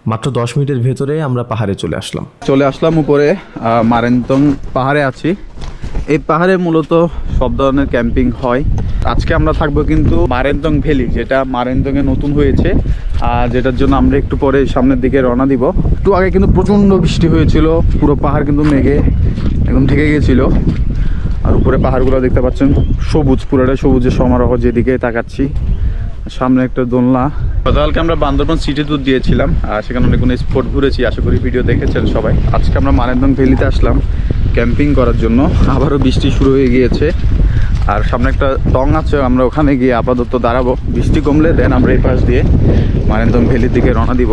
মাত্র 10 মিনিটের ভেতরে আমরা পাহাড়ে চলে আসলাম উপরে মারেন্তং পাহাড়ে আছি। এই পাহাড়ে মূলত সব ধরনের ক্যাম্পিং হয়। আজকে আমরা থাকবো কিন্তু মারেন্তং ভ্যালি, যেটা মারেন্তংয়ে নতুন হয়েছে, আর যেটার জন্য আমরা একটু পরে সামনের দিকে রওনা দিব। একটু আগে কিন্তু প্রচণ্ড বৃষ্টি হয়েছিল, পুরো পাহাড় কিন্তু মেঘে একদম ঢেকে গিয়েছিল। আর উপরে পাহাড়গুলো দেখতে পাচ্ছেন সবুজ, পুরোটা সবুজের সমারোহ, যেদিকে তাকাচ্ছি। সামনে একটা দোলনা। গতকালকে আমরা বান্দরবান সিটি ট্যুর দিয়েছিলাম, আর সেখানে অনেকগুলো স্পট ঘুরেছি, আশা করি ভিডিও দেখেছেন সবাই। আজকে আমরা মারেন্তং ভ্যালিতে আসলাম ক্যাম্পিং করার জন্য। আবারও বৃষ্টি শুরু হয়ে গিয়েছে, আর সামনে একটা টং আছে, আমরা ওখানে গিয়ে আপাতত দাঁড়াবো। বৃষ্টি কমলে দেন আমরা এই পাশ দিয়ে মারেন্তং ভ্যালির দিকে রওনা দিব।